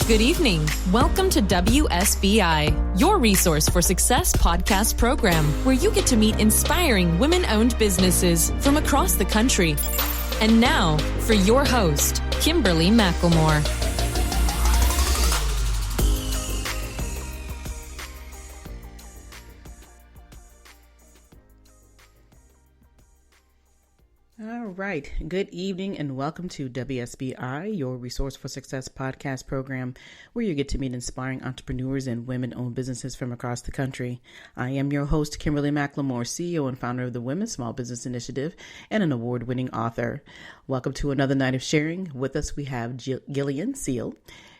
Good evening. Welcome to WSBI, your resource for success podcast program, where you get to meet inspiring women-owned businesses from across the country. And now, for your host, Kimberly McLemore. All right. Good evening and welcome to WSBI, your Resource for Success podcast program, where you get to meet inspiring entrepreneurs and women-owned businesses from across the country. I am your host, Kimberly McLemore, CEO and founder of the Women's Small Business Initiative and an award-winning author. Welcome to another night of sharing. With us, we have Gillian Seale.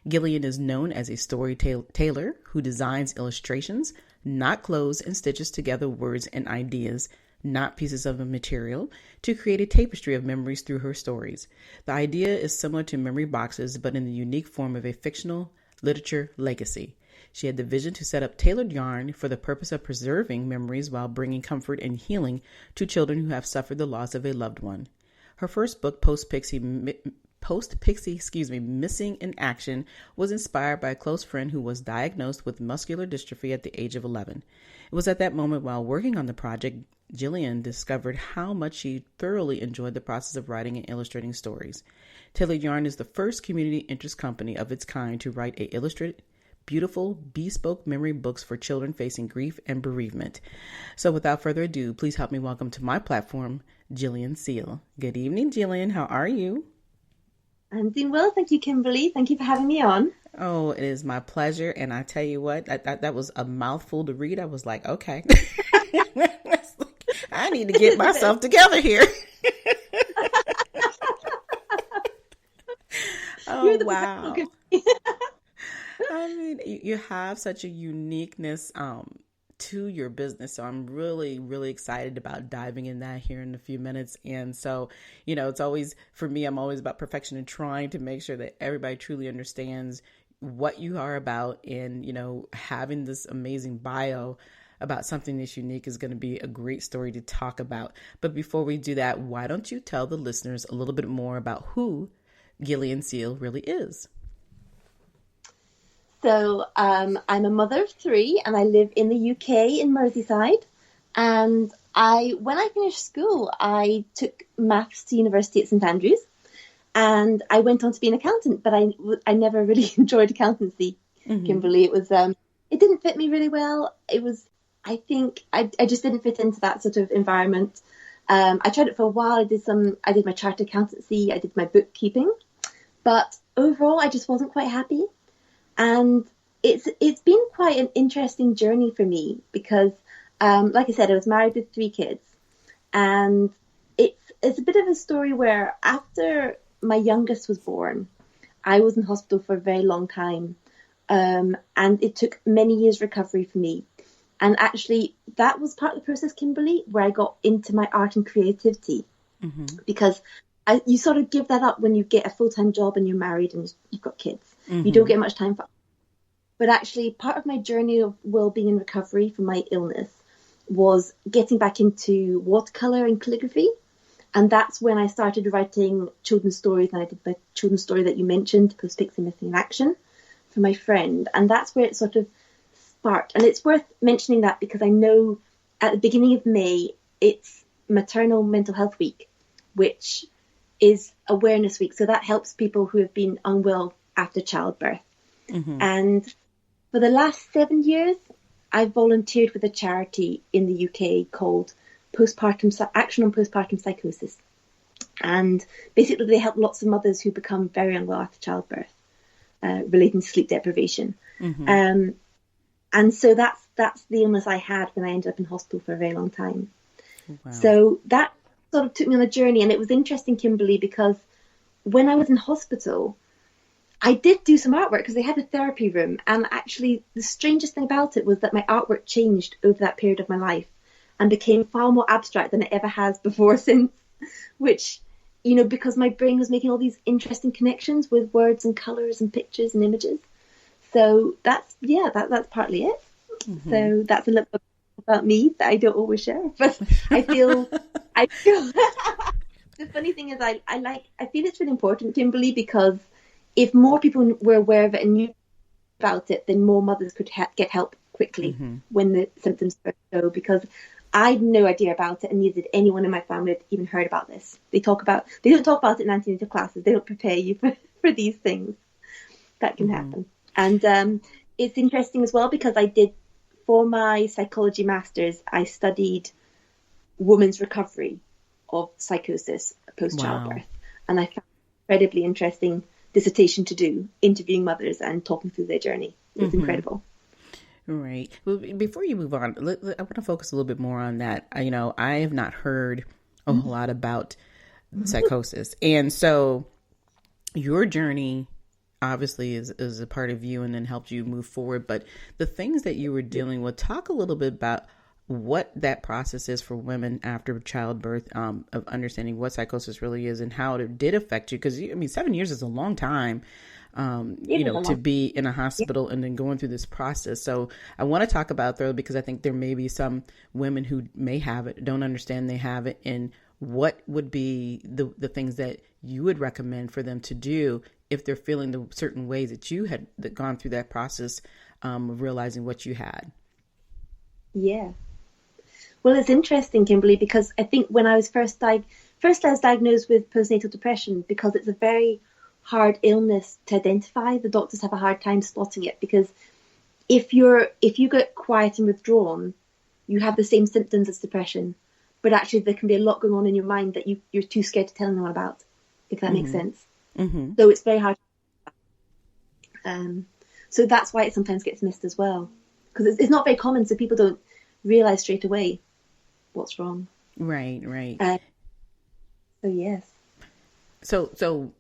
Gillian is known as a story tailor who designs illustrations, not clothes, and stitches together words and ideas, not pieces of a material, to create a tapestry of memories through her stories. The idea is similar to memory boxes, but in the unique form of a fictional literature legacy. She had the vision to set up tailored yarn for the purpose of preserving memories while bringing comfort and healing to children who have suffered the loss of a loved one. Her first book, Postpixie Missing in Action, was inspired by a close friend who was diagnosed with muscular dystrophy at the age of 11. It was at that moment, while working on the project, Gillian discovered how much she thoroughly enjoyed the process of writing and illustrating stories. Tailored Yarn is the first community interest company of its kind to write illustrated, beautiful, bespoke memory books for children facing grief and bereavement. So without further ado, please help me welcome to my platform, Gillian Seale. Good evening, Gillian. How are you? I'm doing well. Thank you, Kimberly. Thank you for having me on. Oh, it is my pleasure. And I tell you what, that was a mouthful to read. I was like, okay. I need to get myself together here. Oh, wow. I mean, you have such a uniqueness to your business. So I'm really, really excited about diving in that here in a few minutes. And so, it's always, for me, I'm always about perfection and trying to make sure that everybody truly understands what you are about. And, having this amazing bio about something that's unique is going to be a great story to talk about. But before we do that, why don't you tell the listeners a little bit more about who Gillian Seale really is? So I'm a mother of three and I live in the UK in Merseyside. And when I finished school, I took maths to university at St Andrews and I went on to be an accountant, but I never really enjoyed accountancy, Kimberly. It was, it didn't fit me really well. I think I just didn't fit into that sort of environment. I tried it for a while. I did my chartered accountancy. I did my bookkeeping, but overall, I just wasn't quite happy. And it's been quite an interesting journey for me because, like I said, I was married with three kids, and it's a bit of a story where after my youngest was born, I was in hospital for a very long time, and it took many years recovery for me. And actually, that was part of the process, Kimberly, where I got into my art and creativity. Because you sort of give that up when you get a full-time job and you're married and you've got kids. You don't get much time for it. But actually, part of my journey of well-being and recovery from my illness was getting back into watercolor and calligraphy. And that's when I started writing children's stories. And I did my children's story that you mentioned, Postpixie Missing in Action, for my friend. And that's where it sort of sparked. And it's worth mentioning that because I know at the beginning of May, it's Maternal Mental Health Week, which is Awareness Week. So that helps people who have been unwell after childbirth. And for the last 7 years, I've volunteered with a charity in the UK called Action on Postpartum Psychosis. And basically they help lots of mothers who become very unwell after childbirth, relating to sleep deprivation. And so that's the illness I had when I ended up in hospital for a very long time. Wow. So that sort of took me on a journey. And it was interesting, Kimberly, because when I was in hospital, I did do some artwork because they had a therapy room. And actually, the strangest thing about it was that my artwork changed over that period of my life and became far more abstract than it ever has before or since, which, because my brain was making all these interesting connections with words and colours and pictures and images. So that's partly it. So that's a little bit about me that I don't always share. But I feel the funny thing is I feel it's really important, Kimberly, because if more people were aware of it and knew about it, then more mothers could get help quickly when the symptoms first show, because I had no idea about it, and neither did anyone in my family had even heard about this. They don't talk about it in antenatal classes. They don't prepare you for these things that can happen. And it's interesting as well, because for my psychology master's, I studied women's recovery of psychosis post-childbirth. Wow. And I found it incredibly interesting dissertation to do, interviewing mothers and talking through their journey. It was incredible. Right. Well, before you move on, I want to focus a little bit more on that. I have not heard a whole lot about psychosis. And so your journey obviously is a part of you and then helped you move forward. But the things that you were dealing with, talk a little bit about what that process is for women after childbirth, of understanding what psychosis really is and how it did affect you. Because 7 years is a long time, to be in a hospital and then going through this process. So I want to talk about that, because I think there may be some women who may have it, don't understand they have it, and what would be the things that you would recommend for them to do if they're feeling the certain ways that you had gone through that process of realizing what you had. Yeah. Well, it's interesting, Kimberly, because I think when I was I was diagnosed with postnatal depression, because it's a very hard illness to identify. The doctors have a hard time spotting it, because if you get quiet and withdrawn, you have the same symptoms as depression, but actually there can be a lot going on in your mind that you're too scared to tell anyone about, if that makes sense. So it's very hard. So that's why it sometimes gets missed as well, because it's not very common, so people don't realize straight away what's wrong. Right. So yes. So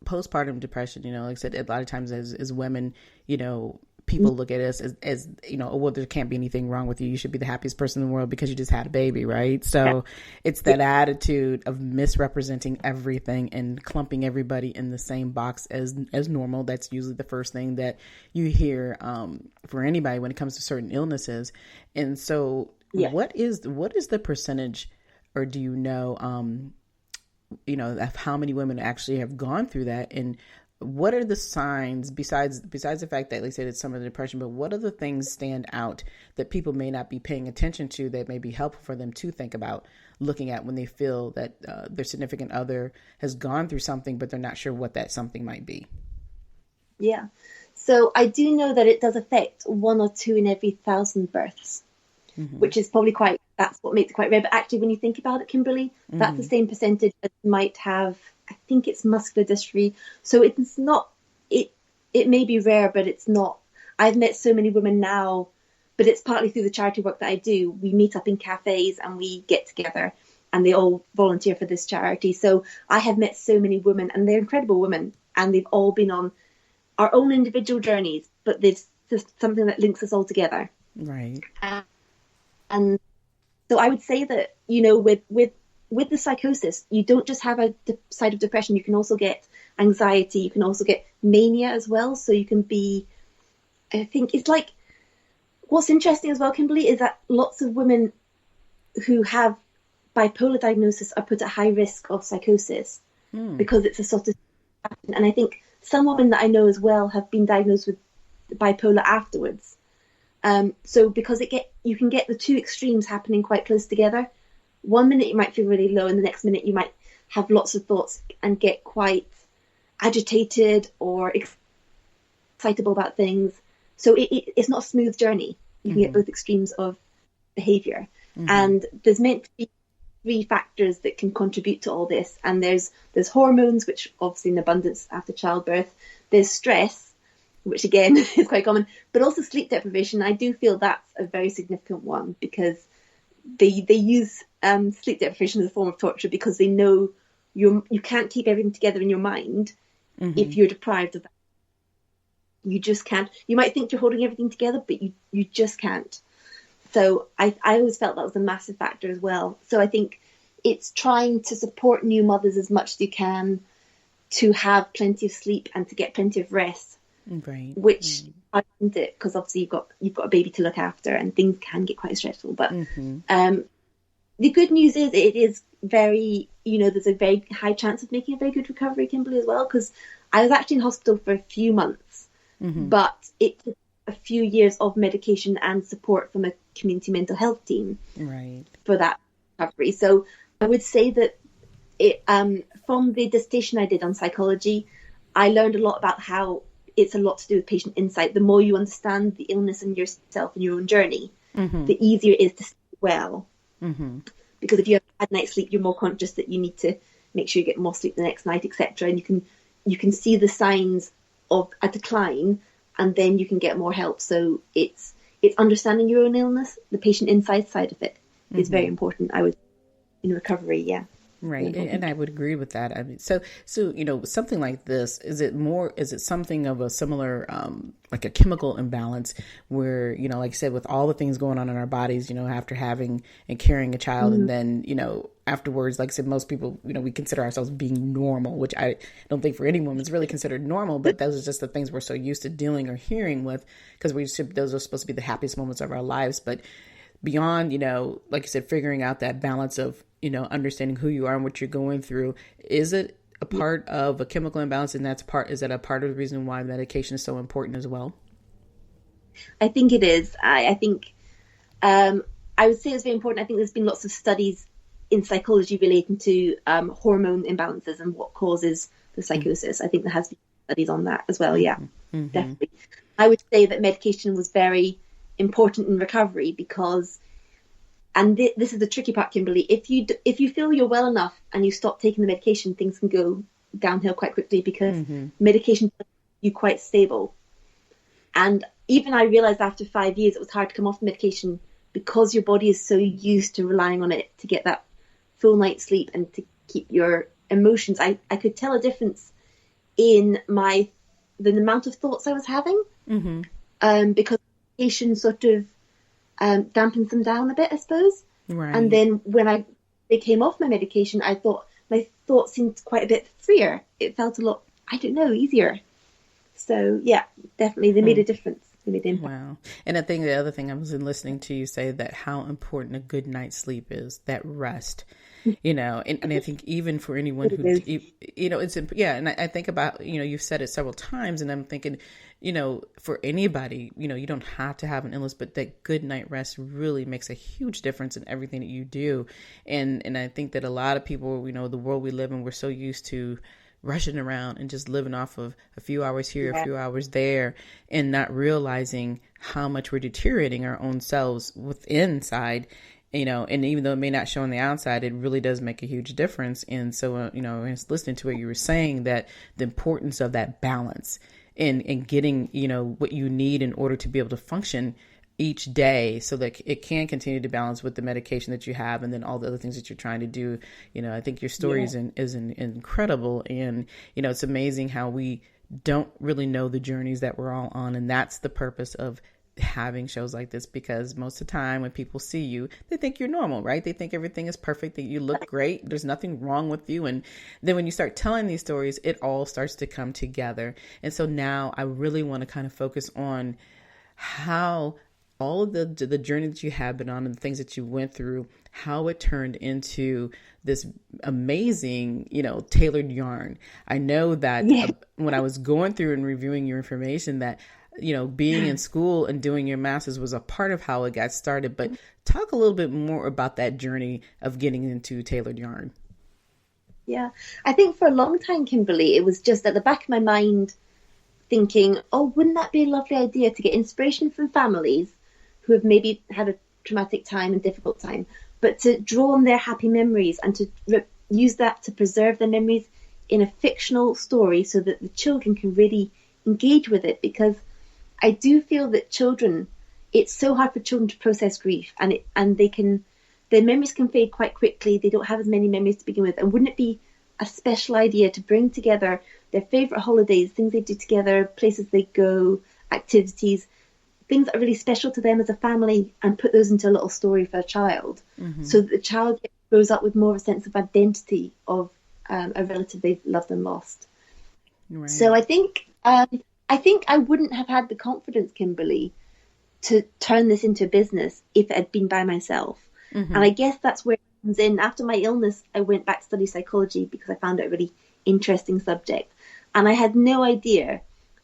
postpartum depression, like I said, a lot of times as women, people look at us as well, there can't be anything wrong with you. You should be the happiest person in the world because you just had a baby, right? So it's that attitude of misrepresenting everything and clumping everybody in the same box as normal. That's usually the first thing that you hear for anybody when it comes to certain illnesses. And so what is the percentage, or do you know, of how many women actually have gone through that, and what are the signs besides the fact that, like I said, it's some of the depression, but what other things stand out that people may not be paying attention to that may be helpful for them to think about looking at when they feel that their significant other has gone through something, but they're not sure what that something might be? Yeah. So I do know that it does affect 1 or 2 in every 1,000 births, which is probably that's what makes it quite rare. But actually, when you think about it, Kimberly, that's the same percentage that might have, I think it's muscular dystrophy. So it's not, it may be rare, but it's not. I've met so many women now, but it's partly through the charity work that I do. We meet up in cafes and we get together and they all volunteer for this charity. So I have met so many women, and they're incredible women, and they've all been on our own individual journeys, but there's just something that links us all together. Right. And so I would say that, with the psychosis, you don't just have a side of depression. You can also get anxiety. You can also get mania as well. So you can be, I think it's like, what's interesting as well, Kimberly, is that lots of women who have bipolar diagnosis are put at high risk of psychosis because it's a sort of, and I think some women that I know as well have been diagnosed with bipolar afterwards. So because you can get the two extremes happening quite close together. 1 minute you might feel really low, and the next minute you might have lots of thoughts and get quite agitated or excitable about things. So it's not a smooth journey. You can get both extremes of behaviour. And there's meant to be 3 factors that can contribute to all this. And there's hormones, which obviously in abundance after childbirth. There's stress, which again is quite common, but also sleep deprivation. I do feel that's a very significant one, because they use sleep deprivation as a form of torture, because they know you can't keep everything together in your mind if you're deprived of that. You just can't. You might think you're holding everything together, but you just can't. So I always felt that was a massive factor as well. So I think it's trying to support new mothers as much as you can to have plenty of sleep and to get plenty of rest. Right. Which I didn't do, because obviously you've got a baby to look after and things can get quite stressful. But the good news is it is very, there's a very high chance of making a very good recovery, Kimberly, as well, because I was actually in hospital for a few months, but it took a few years of medication and support from a community mental health team for that recovery. So I would say that from the dissertation I did on psychology, I learned a lot about how it's a lot to do with patient insight. The more you understand the illness and yourself and your own journey, the easier it is to sleep well. Because if you have a bad night's sleep, you're more conscious that you need to make sure you get more sleep the next night, etc. And you can see the signs of a decline, and then you can get more help. So it's understanding your own illness. The patient insight side of it is very important, I would, in recovery. Yeah. Right. And I would agree with that. I mean, so, something like this, is it something of a similar, like a chemical imbalance where, like I said, with all the things going on in our bodies, after having and carrying a child, and then, afterwards, like I said, most people, we consider ourselves being normal, which I don't think for any woman is really considered normal, but those are just the things we're so used to dealing or hearing with, because those are supposed to be the happiest moments of our lives. But beyond, like you said, figuring out that balance of, understanding who you are and what you're going through, is it a part of a chemical imbalance? And is that a part of the reason why medication is so important as well? I think it is. I think, I would say it's very important. I think there's been lots of studies in psychology relating to hormone imbalances and what causes the psychosis. I think there has been studies on that as well. Yeah, definitely. I would say that medication was very important in recovery because, and this is the tricky part, Kimberly, if you feel you're well enough and you stop taking the medication, things can go downhill quite quickly because medication keeps you quite stable. And even I realized after 5 years it was hard to come off the medication because your body is so used to relying on it to get that full night's sleep and to keep your emotions. I could tell a difference in the amount of thoughts I was having because medication sort of dampens them down a bit, I suppose. Right. And then when they came off my medication, I thought my thoughts seemed quite a bit freer. It felt a lot, easier. So yeah, definitely they made a difference. They made an impact. Wow. And I think the other thing I was listening to you say that how important a good night's sleep is, that rest. And I think even for anyone who, and I think about, you've said it several times, and I'm thinking, for anybody, you don't have to have an illness, but that good night rest really makes a huge difference in everything that you do. And I think that a lot of people, the world we live in, we're so used to rushing around and just living off of a few hours here, a few hours there, and not realizing how much we're deteriorating our own selves inside. And even though it may not show on the outside, it really does make a huge difference. And so, listening to what you were saying, that the importance of that balance and getting, what you need in order to be able to function each day so that it can continue to balance with the medication that you have and then all the other things that you're trying to do. I think your story is incredible. And, it's amazing how we don't really know the journeys that we're all on. And that's the purpose of having shows like this, because most of the time when people see you, they think you're normal, right? They think everything is perfect, that you look great, there's nothing wrong with you. And then when you start telling these stories, it all starts to come together. And so now I really want to kind of focus on how all of the journey that you have been on and the things that you went through, how it turned into this amazing, tailored yarn. I know that when I was going through and reviewing your information, that being in school and doing your master's was a part of how it got started. But talk a little bit more about that journey of getting into tailored yarn. Yeah, I think for a long time, Kimberly, it was just at the back of my mind thinking, oh, wouldn't that be a lovely idea to get inspiration from families who have maybe had a traumatic time and difficult time, but to draw on their happy memories and to use that to preserve their memories in a fictional story so that the children can really engage with it. Because I do feel that it's so hard for children to process grief, and their memories can fade quite quickly. They don't have as many memories to begin with. And wouldn't it be a special idea to bring together their favourite holidays, things they do together, places they go, activities, things that are really special to them as a family, and put those into a little story for a child, so that the child grows up with more of a sense of identity of a relative they've loved and lost. Right. So I think I wouldn't have had the confidence, Kimberly, to turn this into a business if it had been by myself. And I guess that's where it comes in. After my illness, I went back to study psychology because I found it a really interesting subject. And I had no idea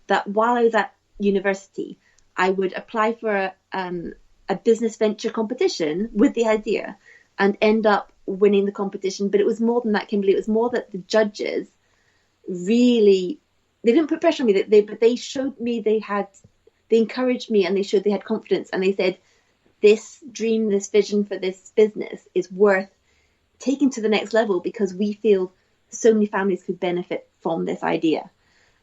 that while I was at university, I would apply for a business venture competition with the idea and end up winning the competition. But it was more than that, Kimberly. It was more that the judges really, they didn't put pressure on me, but they showed me they encouraged me, and they showed they had confidence, and they said, this dream, this vision for this business is worth taking to the next level because we feel so many families could benefit from this idea.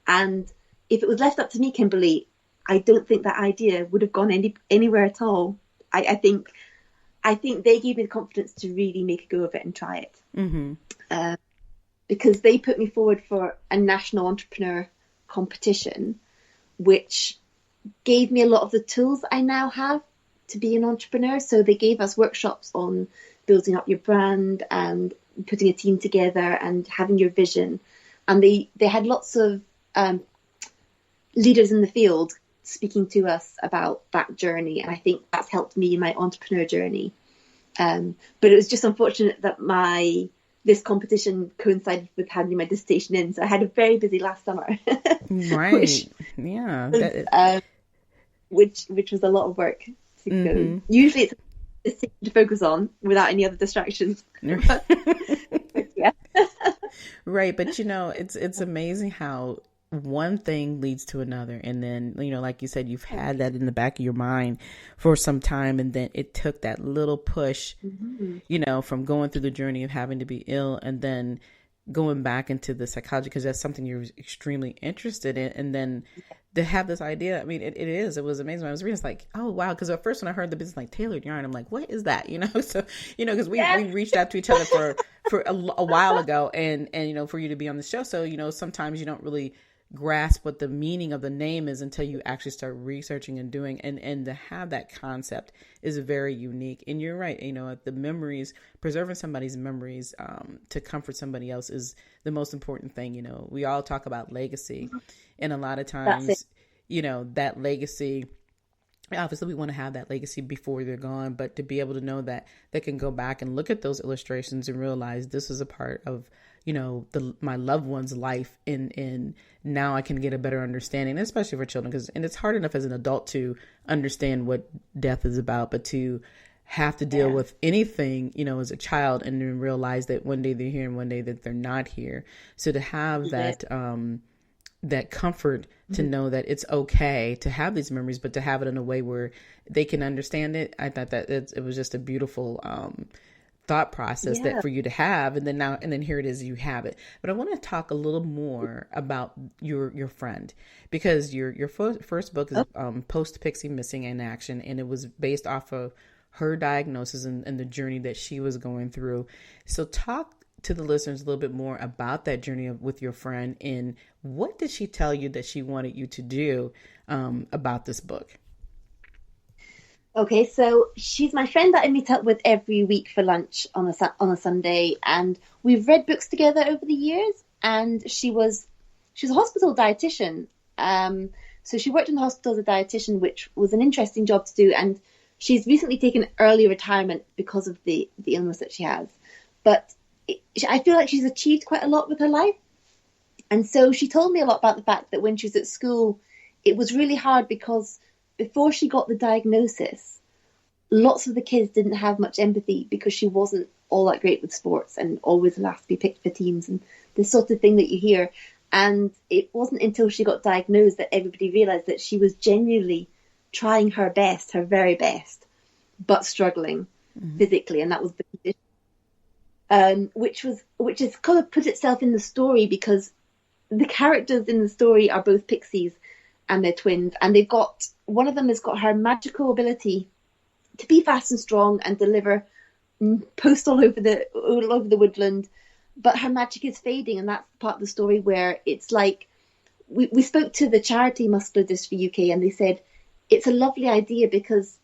And if it was left up to me, Kimberly, I don't think that idea would have gone anywhere at all. I think they gave me the confidence to really make a go of it and try it. Mm-hmm. Because they put me forward for a national entrepreneur competition, which gave me a lot of the tools I now have to be an entrepreneur. So they gave us workshops on building up your brand and putting a team together and having your vision. And they had lots of leaders in the field speaking to us about that journey. And I think that's helped me in my entrepreneur journey. But it was just unfortunate that this competition coincided with handing my dissertation in. So I had a very busy last summer. Right. Which was a lot of work to go. Usually it's a thing to focus on without any other distractions. Yeah. Right. But it's amazing how one thing leads to another. And then, like you said, you've had that in the back of your mind for some time. And then it took that little push, from going through the journey of having to be ill and then going back into the psychology, because that's something you're extremely interested in. And then to have this idea, I mean, it was amazing. I was reading, it's like, oh, wow. Because at first when I heard the business like tailored yarn, I'm like, what is that? So, because we reached out to each other for a while ago and, for you to be on the show. So, sometimes you don't really grasp what the meaning of the name is until you actually start researching and doing, and to have that concept is very unique. And you're right, the memories, preserving somebody's memories to comfort somebody else is the most important thing. We all talk about legacy, and a lot of times that legacy, obviously we want to have that legacy before they're gone, but to be able to know that they can go back and look at those illustrations and realize this is a part of my loved one's life, and now I can get a better understanding, especially for children, and it's hard enough as an adult to understand what death is about, but to have to deal with anything, as a child, and then realize that one day they're here and one day that they're not here. So to have that comfort to know that it's okay to have these memories, but to have it in a way where they can understand it, I thought that it was just a beautiful thought process that for you to have, and then here it is, you have it. But I want to talk a little more about your friend, because your first book is Postpixie Missing in Action, and it was based off of her diagnosis and the journey that she was going through. So talk to the listeners a little bit more about that journey with your friend, and what did she tell you that she wanted you to do about this book? Okay, so she's my friend that I meet up with every week for lunch on a Sunday, and we've read books together over the years. And she's a hospital dietitian, so she worked in the hospital as a dietitian, which was an interesting job to do. And she's recently taken early retirement because of the illness that she has. But I feel like she's achieved quite a lot with her life, and so she told me a lot about the fact that when she was at school, it was really hard because before she got the diagnosis, lots of the kids didn't have much empathy because she wasn't all that great with sports and always the last to be picked for teams and this sort of thing that you hear. And it wasn't until she got diagnosed that everybody realised that she was genuinely trying her best, her very best, but struggling physically. And that was the condition, which has kind of put itself in the story, because the characters in the story are both pixies and they're twins, and one of them has got her magical ability to be fast and strong and deliver post all over the woodland, but her magic is fading, and that's part of the story where it's like we spoke to the charity Muscular Dystrophy UK, and they said it's a lovely idea because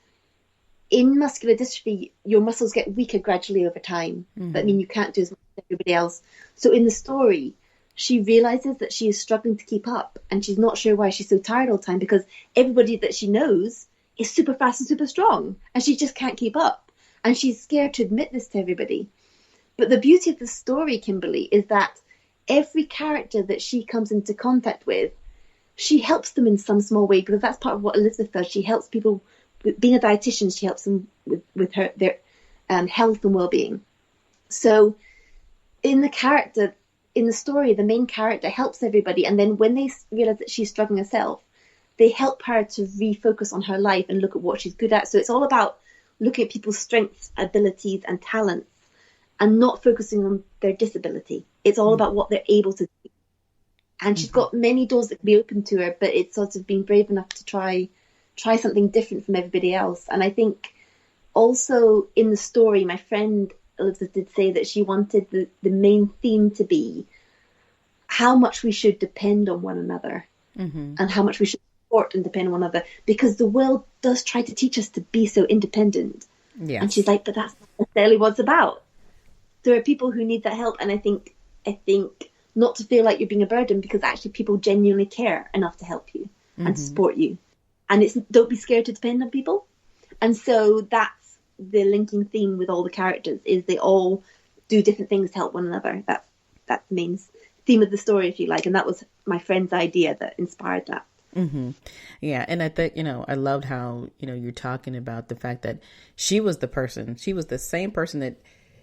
in muscular dystrophy your muscles get weaker gradually over time. That means you can't do as much as everybody else. So in the story, she realizes that she is struggling to keep up, and she's not sure why she's so tired all the time, because everybody that she knows is super fast and super strong, and she just can't keep up. And she's scared to admit this to everybody. But the beauty of the story, Kimberly, is that every character that she comes into contact with, she helps them in some small way, because that's part of what Elizabeth does. She helps people with being a dietitian. She helps them with their health and well-being. So in the story, the main character helps everybody, and then when they realize that she's struggling herself, they help her to refocus on her life and look at what she's good at. So it's all about looking at people's strengths, abilities, and talents, and not focusing on their disability. It's all about what they're able to do. And she's got many doors that can be open to her, but it's sort of being brave enough to try something different from everybody else. And I think also in the story, my friend Elizabeth did say that she wanted the main theme to be how much we should depend on one another, and how much we should support and depend on one another, because the world does try to teach us to be so independent. Yes. And she's like, but that's not necessarily what it's about. There are people who need that help, and I think not to feel like you're being a burden, because actually people genuinely care enough to help you and to support you. And it's don't be scared to depend on people. And so that's the linking theme with all the characters, is they all do different things to help one another. That's the main theme of the story, if you like. And that was my friend's idea that inspired that. Yeah. And I think, I loved how, you're talking about the fact that she was the same person that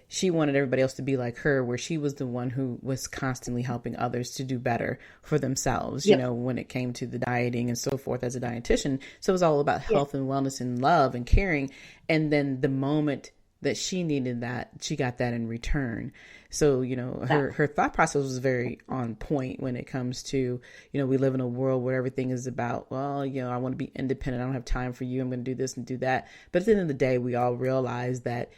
she wanted everybody else to be like her, where she was the one who was constantly helping others to do better for themselves, when it came to the dieting and so forth as a dietitian. So it was all about health and wellness and love and caring. And then the moment that she needed that, she got that in return. So, her thought process was very on point when it comes to, we live in a world where everything is about, well, I want to be independent. I don't have time for you. I'm going to do this and do that. But at the end of the day, we all realize that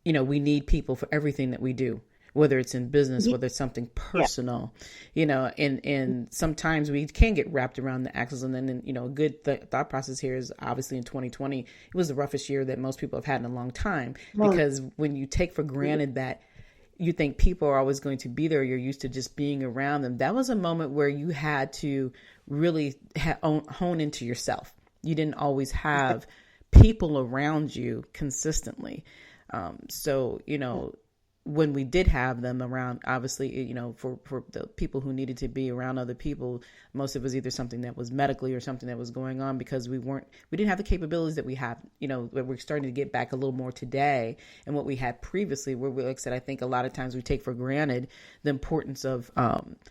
we need people for everything that we do, whether it's in business, whether it's something personal, and sometimes we can get wrapped around the axles. And then, a good thought process here is obviously in 2020, it was the roughest year that most people have had in a long time, because when you take for granted that you think people are always going to be there, you're used to just being around them. That was a moment where you had to really hone into yourself. You didn't always have people around you consistently. So, when we did have them around, obviously, for the people who needed to be around other people, most of it was either something that was medically or something that was going on, because we didn't have the capabilities that we have, we're starting to get back a little more today, and what we had previously, where like I said, I think a lot of times we take for granted the importance of,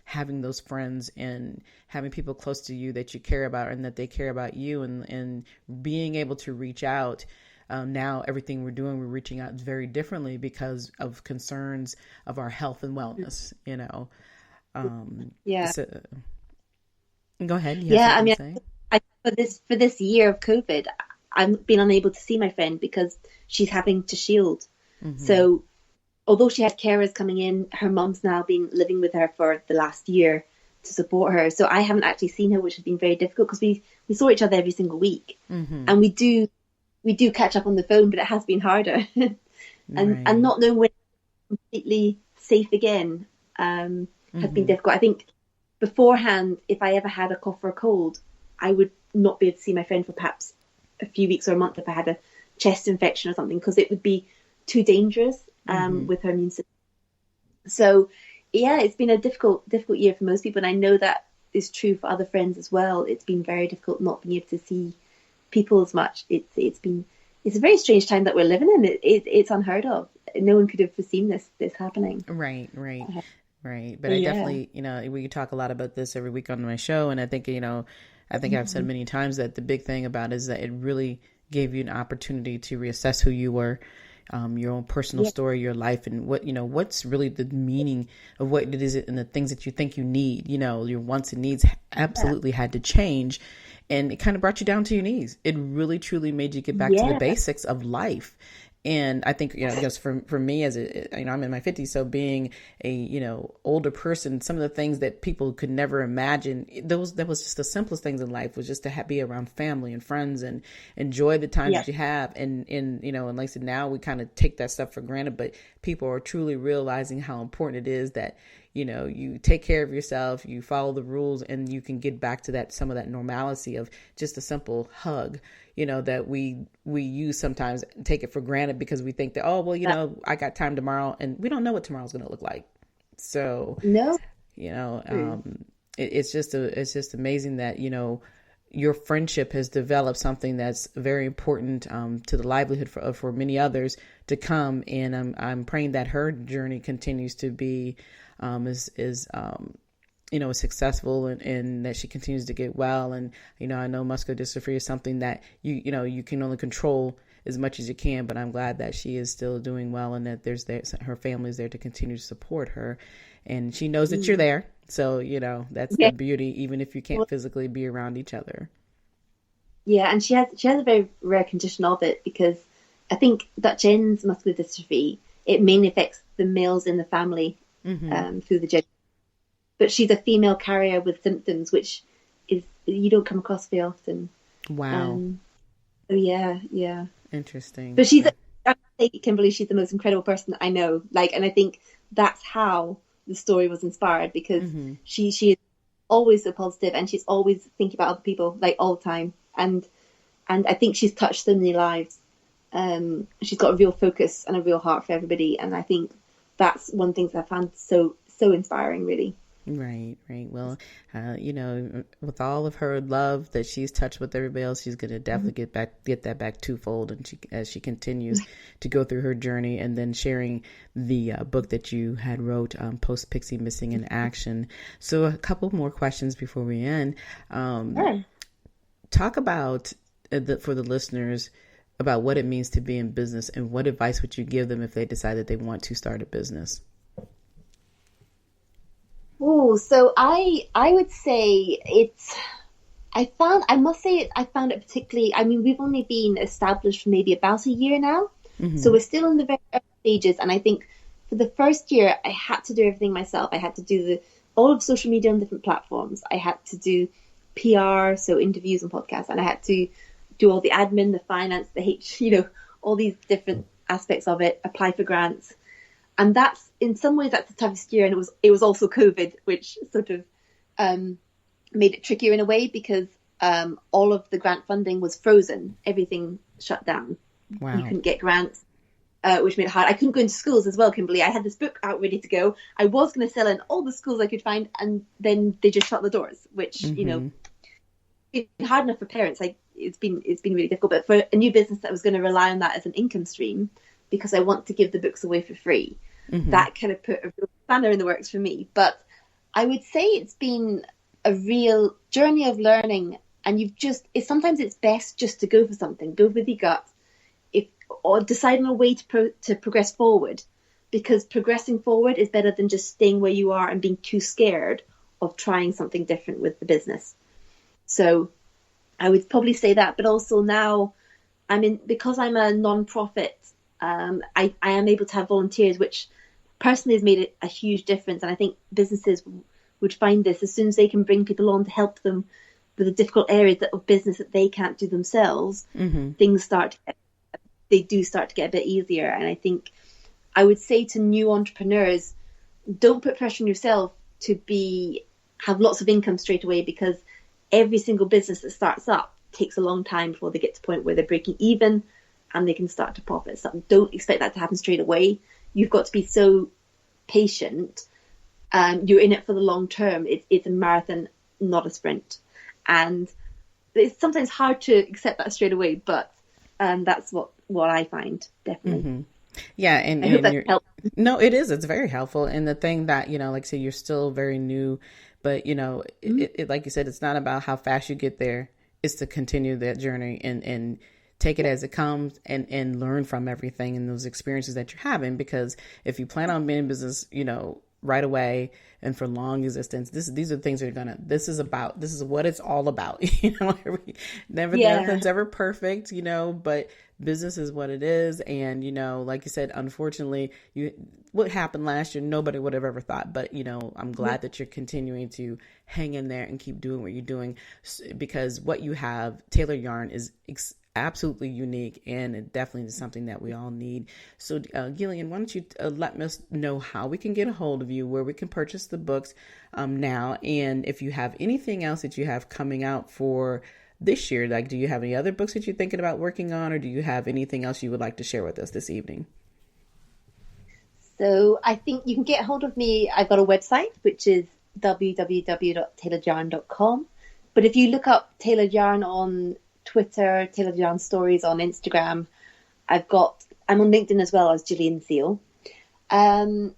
having those friends and having people close to you that you care about and that they care about you, and being able to reach out. Now everything we're reaching out very differently because of concerns of our health and wellness, So, go ahead. For this year of COVID, I've been unable to see my friend because she's having to shield. So although she had carers coming in, her mum's now been living with her for the last year to support her. So I haven't actually seen her, which has been very difficult, because we saw each other every single week. And we do catch up on the phone, but it has been harder. and not knowing when it's completely safe again has been difficult. I think beforehand, if I ever had a cough or a cold, I would not be able to see my friend for perhaps a few weeks or a month if I had a chest infection or something, because it would be too dangerous with her immune system. So, yeah, it's been a difficult year for most people, and I know that is true for other friends as well. It's been very difficult not being able to see people as much. It's a very strange time that we're living in. It's unheard of. No one could have foreseen this happening. Right. But I definitely, we talk a lot about this every week on my show, and I think I've said many times that the big thing about it is that it really gave you an opportunity to reassess who you were, your own personal story, your life, and what's really the meaning of what it is and the things that you think you need. Your wants and needs absolutely had to change. And it kind of brought you down to your knees. It really, truly made you get back to the basics of life. And I think, just for me I'm in my 50s. So being a, older person, some of the things that people could never imagine, that was just the simplest things in life, was just to be around family and friends and enjoy the time that you have. And like I said, now we kind of take that stuff for granted, but people are truly realizing how important it is that, you take care of yourself, you follow the rules, and you can get back to some of that normalcy of just a simple hug, that we use sometimes, take it for granted because we think that, I got time tomorrow, and we don't know what tomorrow's going to look like. So, no. It's just amazing that, your friendship has developed something that's very important to the livelihood for many others to come. And I'm praying that her journey continues to be successful and that she continues to get well. And, I know muscular dystrophy is something that you can only control as much as you can, but I'm glad that she is still doing well and that her family is there to continue to support her. And she knows that you're there. So, that's the beauty, even if you can't physically be around each other. Yeah. And she has a very rare condition of it, because I think Dutch-N's muscular dystrophy, it mainly affects the males in the family through the gene. But she's a female carrier with symptoms, which is, you don't come across very often. Wow. Yeah. Interesting. But I think, Kimberly, she's the most incredible person I know. And I think that's how the story was inspired, because she is always so positive, and she's always thinking about other people, all the time. And I think she's touched so many lives. She's got a real focus and a real heart for everybody. And I think that's one thing that I found so inspiring, really. Right. Well, with all of her love that she's touched with everybody else, she's going to definitely get that back twofold. And as she continues to go through her journey, and then sharing the book that you had wrote, Postpixie Missing in Action. So a couple more questions before we end. Sure. Talk about, for the listeners, about what it means to be in business, and what advice would you give them if they decide that they want to start a business? Oh, so I would say I found it particularly, we've only been established for maybe about a year now. So we're still in the very early stages. And I think for the first year, I had to do everything myself. I had to do all of social media on different platforms. I had to do PR, so interviews and podcasts. And I had to do all the admin, the finance, all these different aspects of it, apply for grants. And that's, in some ways, that's the toughest year. And it was also COVID, which sort of made it trickier in a way, because all of the grant funding was frozen. Everything shut down. Wow. You couldn't get grants, which made it hard. I couldn't go into schools as well, Kimberly. I had this book out ready to go. I was going to sell in all the schools I could find, and then they just shut the doors, which, it's hard enough for parents. It's been really difficult. But for a new business that was going to rely on that as an income stream, because I want to give the books away for free, that kind of put a real spanner in the works for me. But I would say it's been a real journey of learning, and sometimes it's best just to go for something, go with your gut, or decide on a way to progress forward, because progressing forward is better than just staying where you are and being too scared of trying something different with the business. So I would probably say that, but also now because I'm a non-profit, I am able to have volunteers, which personally has made a huge difference. And I think businesses would find this, as soon as they can bring people on to help them with the difficult areas of business that they can't do themselves, things do start to get a bit easier. And I think I would say to new entrepreneurs, don't put pressure on yourself to have lots of income straight away, because every single business that starts up takes a long time before they get to the point where they're breaking even and they can start to profit. So don't expect that to happen straight away. You've got to be so patient. You're in it for the long term. It's a marathon, not a sprint. And it's sometimes hard to accept that straight away, but that's what I find, definitely. Yeah, and I hope that helps. No, it is. It's very helpful. And the thing that, like I said, you're still very new, but, it, like you said, it's not about how fast you get there. It's to continue that journey and take it as it comes and learn from everything and those experiences that you're having. Because if you plan on being in business, right away and for long existence, these are things that this is what it's all about. Nothing's ever perfect, but business is what it is. And, like you said, unfortunately, what happened last year, nobody would have ever thought. But, I'm glad that you're continuing to hang in there and keep doing what you're doing, because what you have, tailor yarn, is absolutely unique, and it definitely is something that we all need. So Gillian, why don't you let us know how we can get a hold of you, where we can purchase the books now, and if you have anything else that you have coming out for this year, like do you have any other books that you're thinking about working on, or do you have anything else you would like to share with us this evening? So I think you can get a hold of me. I've got a website, which is www.tailorjarn.com. But if you look up Tailor Yarn on Twitter, Tailor Yarn Stories on Instagram, I'm on LinkedIn as well as Gillian Seale. And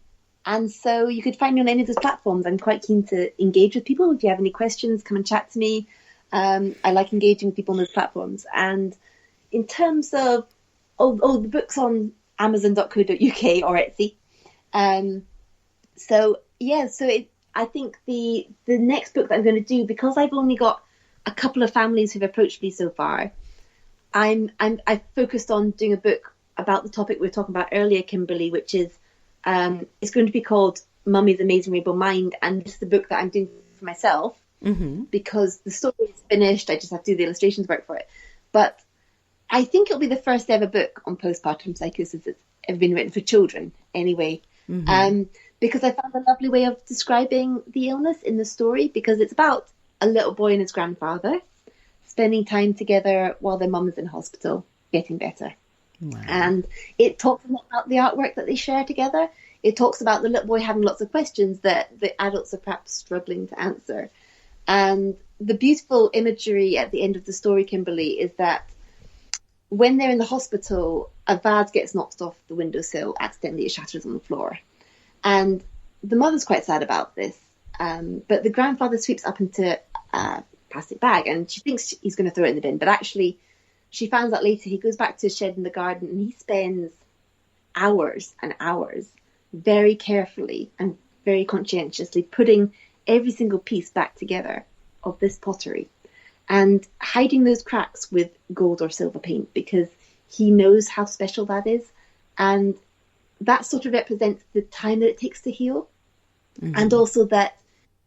so you could find me on any of those platforms. I'm quite keen to engage with people. If you have any questions, come and chat to me. I like engaging with people on those platforms. And in terms of the books on Amazon.co.uk or Etsy. I think the next book that I'm going to do, because I've only got a couple of families who've approached me so far, I've focused on doing a book about the topic we were talking about earlier, Kimberly, which is it's going to be called Mummy's Amazing Rainbow Mind, and this is the book that I'm doing for myself because the story is finished. I just have to do the illustrations work for it. But I think it'll be the first ever book on postpartum psychosis that's ever been written for children, anyway. Because I found a lovely way of describing the illness in the story, because it's about a little boy and his grandfather spending time together while their mum is in hospital, getting better. Wow. And it talks about the artwork that they share together. It talks about the little boy having lots of questions that the adults are perhaps struggling to answer. And the beautiful imagery at the end of the story, Kimberly, is that when they're in the hospital, a vase gets knocked off the windowsill, accidentally it shatters on the floor. And the mother's quite sad about this. But the grandfather sweeps up into a plastic bag and she thinks he's going to throw it in the bin. But actually, she finds out later he goes back to his shed in the garden and he spends hours and hours very carefully and very conscientiously putting every single piece back together of this pottery and hiding those cracks with gold or silver paint, because he knows how special that is. And that sort of represents the time that it takes to heal. And also that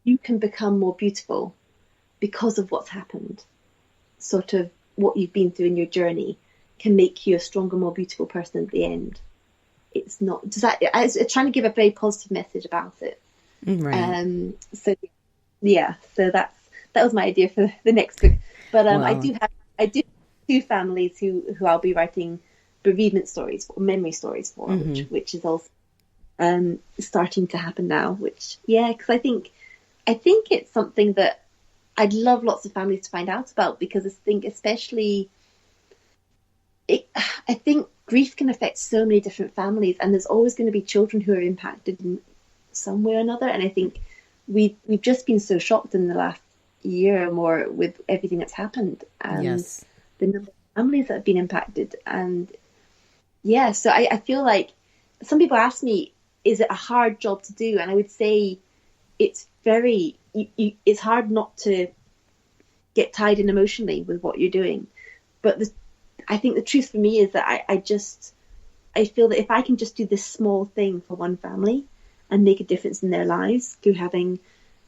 you can become more beautiful because of what's happened. Sort of what you've been through in your journey can make you a stronger, more beautiful person at the end. It's not, I was trying to give a very positive message about it. Right. So that was my idea for the next book. But wow. I do have two families who I'll be writing bereavement stories or memory stories for, which is also starting to happen now. Because I think it's something that I'd love lots of families to find out about, because I think I think grief can affect so many different families, and there's always going to be children who are impacted in some way or another. And I think we've just been so shocked in the last year or more with everything that's happened, and the number of families that have been impacted. And so I feel like some people ask me, is it a hard job to do? And I would say it's it's hard not to get tied in emotionally with what you're doing. But I think the truth for me is that I feel that if I can just do this small thing for one family and make a difference in their lives through having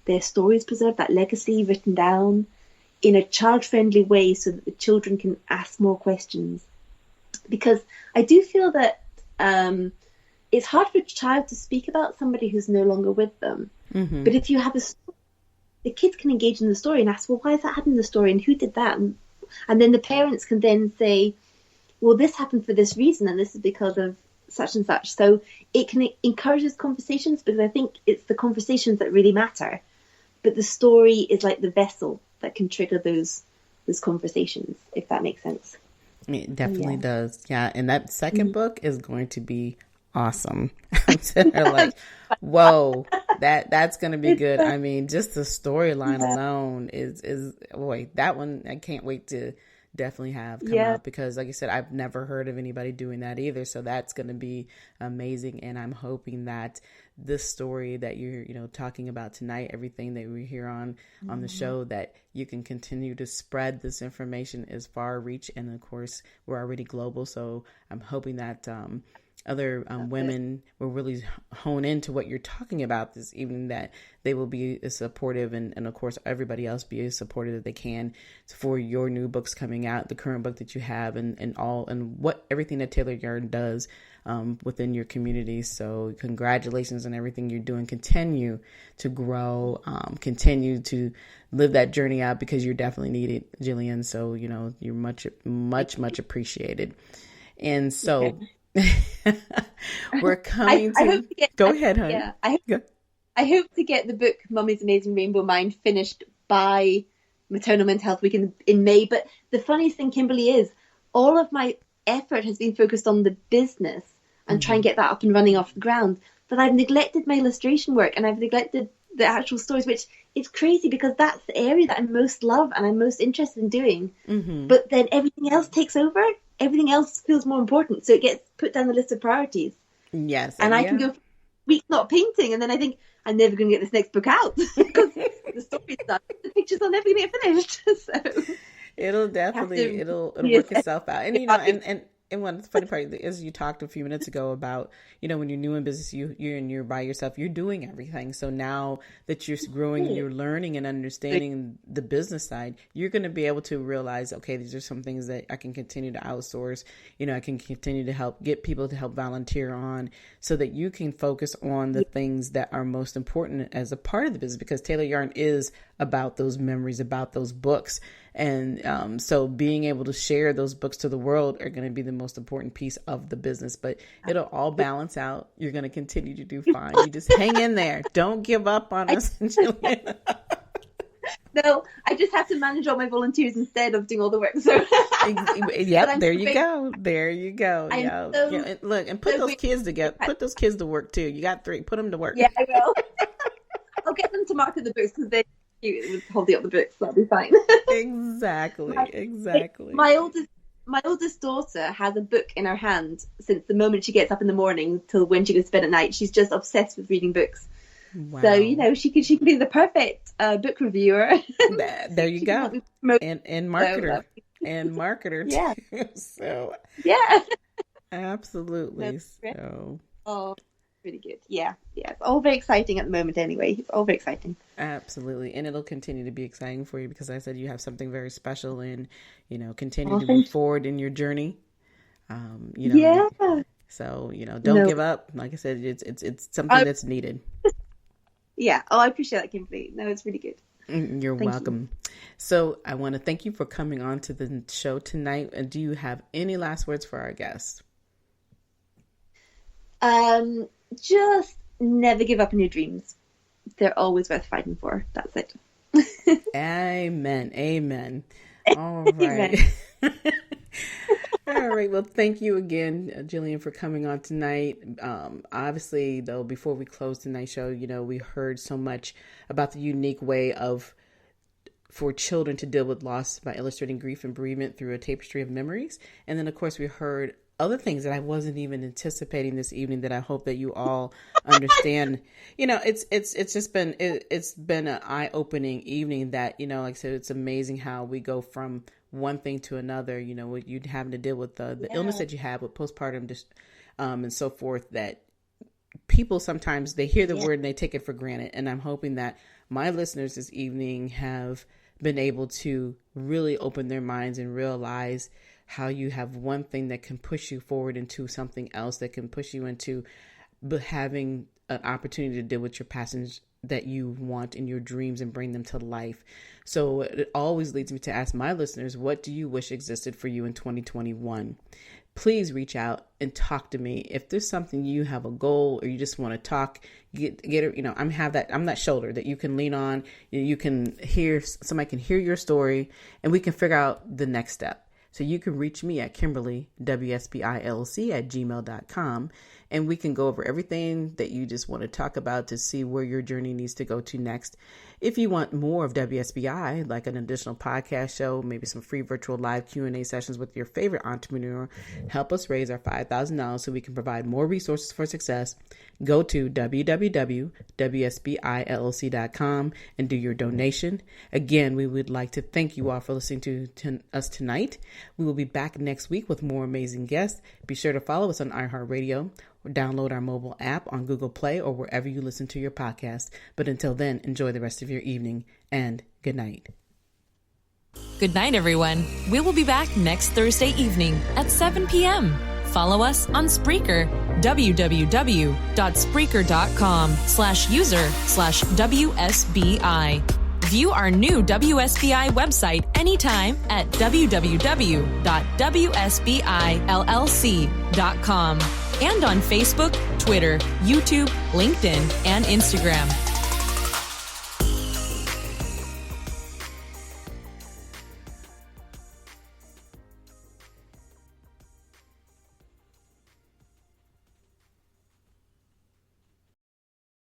their stories preserved, that legacy written down in a child-friendly way so that the children can ask more questions. Because I do feel that it's hard for a child to speak about somebody who's no longer with them. But if you have a story, the kids can engage in the story and ask, well, why is that happening in the story and who did that? And then the parents can then say, well, this happened for this reason and this is because of such and such. So it can encourage those conversations, because I think it's the conversations that really matter. But the story is like the vessel that can trigger those conversations, if that makes sense. It definitely does. Yeah. And that second book is going to be awesome. I'm sitting there like, whoa, that's going to be good. I mean, just the storyline alone is boy, that one I can't wait to definitely have come out, because like I said, I've never heard of anybody doing that either. So that's going to be amazing. And I'm hoping that this story that you're talking about tonight, everything that we hear on the show, that you can continue to spread this information as far reach. And of course, we're already global. So I'm hoping that other women will really hone into what you're talking about this evening, that they will be as supportive, and of course everybody else be as supportive that they can for your new books coming out, the current book that you have, and what everything that Tailor Yarn does within your community. So congratulations on everything you're doing. Continue to grow, continue to live that journey out, because you're definitely needed, Gillian. So you're much appreciated. And so we're coming to go ahead, honey. I I hope to get the book Mummy's Amazing Rainbow Mind finished by Maternal Mental Health Week in May. But the funniest thing, Kimberly, is all of my effort has been focused on the business and try and get that up and running off the ground. But I've neglected my illustration work and I've neglected the actual stories, which is crazy because that's the area that I most love and I'm most interested in doing. But then everything else takes over. Everything else feels more important. So it gets put down the list of priorities. Yes. And I can go for weeks not painting. And then I think I'm never going to get this next book out because the story's done. The pictures are never going to get finished. So it'll definitely, it'll work itself out. And, you know, and one funny part is you talked a few minutes ago about, you know, when you're new in business, you're by yourself, you're doing everything. So now that you're growing, you're learning and understanding the business side, you're going to be able to realize, okay, these are some things that I can continue to outsource. You know, I can continue to help get people to help volunteer on so that you can focus on the things that are most important as a part of the business, because Tailor Yarn is about those memories, about those books. And so being able to share those books to the world are going to be the most important piece of the business, but it'll all balance out. You're going to continue to do fine. You just hang in there. Don't give up on us, Gillian. No, I just have to manage all my volunteers instead of doing all the work. So yep, there you go. There you go. Yeah. So, yeah. And look, and put those kids together. Put those kids to work too. You got 3. Put them to work. Yeah, I will. I'll get them to market the books because they holding up the books. That'll be fine. Exactly. My oldest daughter has a book in her hand since the moment she gets up in the morning till when she goes to bed at night. She's just obsessed with reading books. Wow. So, you know, she could be the perfect book reviewer. There you go. And marketer. And marketer too. Yeah. So yeah. Absolutely. So really good. Yeah. It's all very exciting at the moment anyway. It's all very exciting. Absolutely. And it'll continue to be exciting for you because I said you have something very special and, you know, continue to move forward in your journey. You know, yeah. So, you know, don't give up. Like I said, it's something that's needed. Yeah. Oh, I appreciate that, Kimberly. No, it's really good. You're welcome. So I want to thank you for coming on to the show tonight. And do you have any last words for our guests? Just never give up on your dreams. They're always worth fighting for. That's it. Amen. All right. All right. Well, thank you again, Gillian, for coming on tonight. Obviously, though, before we close tonight's show, you know, we heard so much about the unique way for children to deal with loss by illustrating grief and bereavement through a tapestry of memories. And then, of course, we heard other things that I wasn't even anticipating this evening that I hope that you all understand. You know, it's just been, it's been an eye-opening evening that, you know, like I said, it's amazing how we go from one thing to another, you know, with you having to deal with the illness that you have with postpartum and so forth, that people sometimes they hear the word and they take it for granted. And I'm hoping that my listeners this evening have been able to really open their minds and realize how you have one thing that can push you forward into something else, that can push you into having an opportunity to deal with your passions that you want in your dreams and bring them to life. So it always leads me to ask my listeners, what do you wish existed for you in 2021? Please reach out and talk to me. If there's something you have a goal or you just want to talk, get it, you know, I'm that shoulder that you can lean on. You can somebody can hear your story and we can figure out the next step. So you can reach me at KimberlyWSBILC@gmail.com, and we can go over everything that you just want to talk about to see where your journey needs to go to next. If you want more of WSBI, like an additional podcast show, maybe some free virtual live Q&A sessions with your favorite entrepreneur, help us raise our $5,000 so we can provide more resources for success, go to www.wsbillc.com and do your donation. Again, we would like to thank you all for listening to us tonight. We will be back next week with more amazing guests. Be sure to follow us on iHeartRadio or download our mobile app on Google Play or wherever you listen to your podcast. But until then, enjoy the rest of your evening and good night. Good night, everyone. We will be back next Thursday evening at 7 p.m. Follow us on Spreaker, www.spreaker.com/user/WSBI. View our new WSBI website anytime at www.wsbillc.com and on Facebook, Twitter, YouTube, LinkedIn, and Instagram.